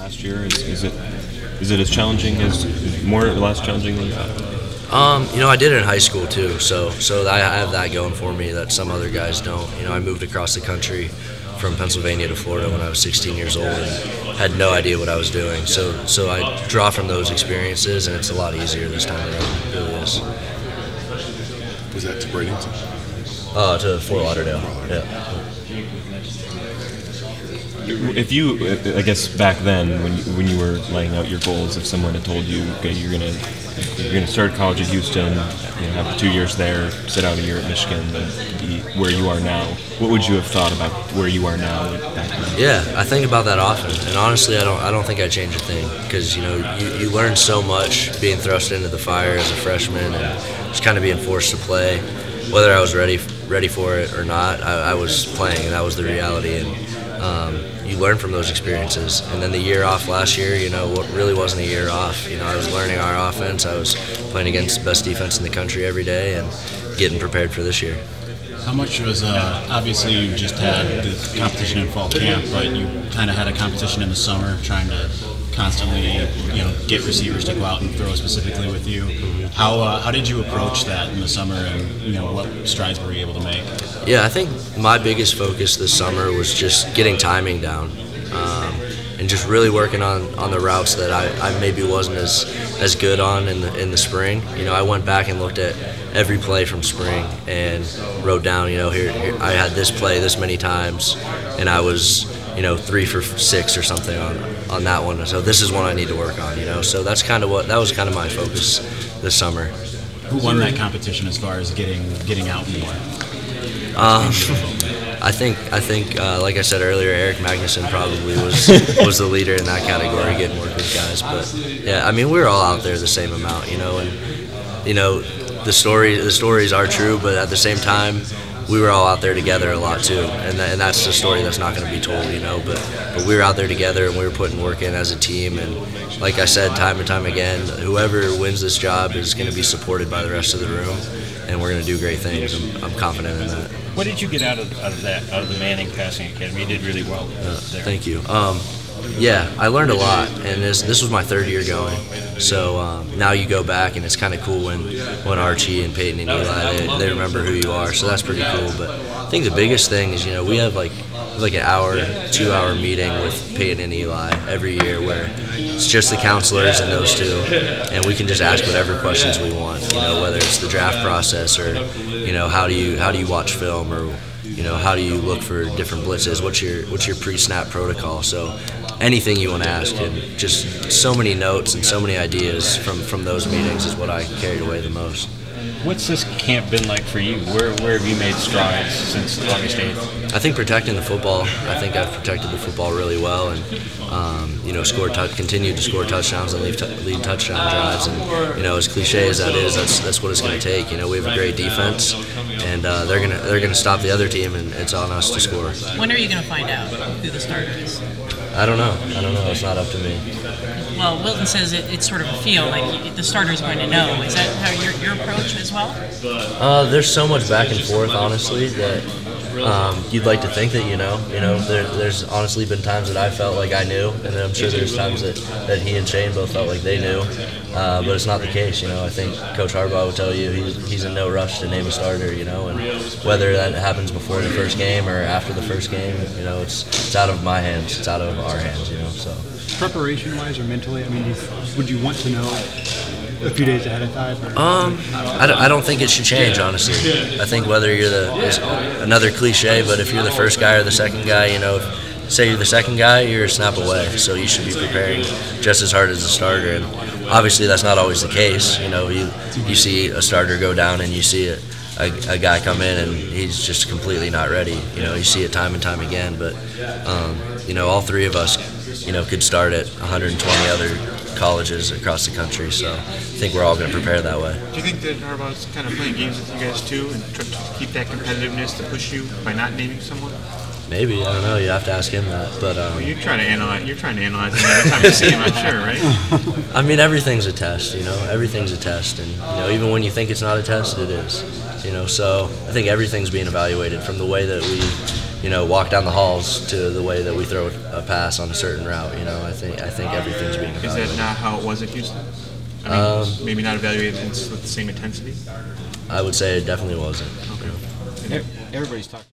last year? Is it as challenging as more or less challenging than that? I did it in high school too, so I have that going for me that some other guys don't. I moved across the country from Pennsylvania to Florida when I was 16 years old and had no idea what I was doing. So I draw from those experiences, and it's a lot easier this time around. It really is. Was that to Bradenton? To Fort Lauderdale. Yeah. If you, I guess back then when you were laying out your goals, if someone had told you, okay, you're gonna start college at Houston, have 2 years there, sit out a year at Michigan, and be where you are now, what would you have thought about where you are now back then? Yeah, I think about that often, and honestly, I don't think I'd change a thing because you learn so much being thrust into the fire as a freshman and just kind of being forced to play, whether I was ready for it or not. I was playing, and that was the reality. And you learn from those experiences. And then the year off last year, what really wasn't a year off. I was learning our offense. I was playing against the best defense in the country every day and getting prepared for this year. How much was, obviously you just had the competition in fall camp, but you kind of had a competition in the summer trying to constantly, get receivers to go out and throw specifically with you. How did you approach that in the summer, and what strides were you able to make? Yeah, I think my biggest focus this summer was just getting timing down, and just really working on the routes that I maybe wasn't as good on in the spring. I went back and looked at every play from spring and wrote down, here I had this play this many times, and I was 3 for 6 or something on that one. So this is one I need to work on. So that was kind of my focus this summer. Who won that competition as far as getting out more? I think like I said earlier, Eric Magnuson probably was the leader in that category, getting work with guys. But yeah, we were all out there the same amount, and the stories are true, but at the same time, we were all out there together a lot too, and that's the story that's not going to be told, But we were out there together, and we were putting work in as a team. And like I said, time and time again, whoever wins this job is going to be supported by the rest of the room, and we're going to do great things. I'm confident in that. What did you get out of the Manning Passing Academy? You did really well there. Thank you. Yeah, I learned a lot, and this was my 3rd year going. So now you go back, and it's kind of cool when Archie and Peyton and Eli, they remember who you are. So that's pretty cool. But I think the biggest thing is, we have like an hour, 2-hour meeting with Peyton and Eli every year where it's just the counselors and those two, and we can just ask whatever questions we want. Whether it's the draft process or how do you watch film, or how do you look for different blitzes? What's your pre-snap protocol? So anything you want to ask, and just so many notes and so many ideas from those meetings is what I carried away the most. What's this camp been like for you? Where have you made strides since August 8th? I think protecting the football. I think I've protected the football really well, and continued to score touchdowns and lead touchdown drives. And as cliche as that is, that's what it's going to take. We have a great defense, and they're gonna stop the other team, and it's on us to score. When are you going to find out who the starter is? I don't know. It's not up to me. Well, Wilton says it's sort of a feel like the starter's going to know. Is that how your approach as well? There's so much back and forth, honestly, that you'd like to think that there's honestly been times that I felt like I knew, and then I'm sure there's times that he and Shane both felt like they knew, but it's not the case. I think Coach Harbaugh would tell you he's in no rush to name a starter, and whether that happens before the first game or after the first game, it's out of my hands, it's out of our hands, So preparation-wise or mentally, would you want to know a few days ahead of time? I don't think it should change, honestly. I think whether you're another cliche, but if you're the first guy or the second guy, say you're the second guy, you're a snap away. So you should be preparing just as hard as the starter. And obviously that's not always the case. You see a starter go down, and you see a guy come in and he's just completely not ready. You see it time and time again. But all 3 of us, could start at 120 other colleges across the country, so I think we're all going to prepare that way. Do you think that Harbaugh's kind of playing games with you guys too, and trying to keep that competitiveness to push you by not naming someone? Maybe, I don't know. You have to ask him that. But well, you're trying to analyze him every time you see him, I'm sure, right? Everything's a test. Everything's a test, and even when you think it's not a test, it is. So I think everything's being evaluated from the way that we walk down the halls to the way that we throw a pass on a certain route. I think everything's being Is evaluated. that not how it was at Houston? I mean, maybe not evaluated with the same intensity. I would say it definitely wasn't. Okay. Everybody's talking.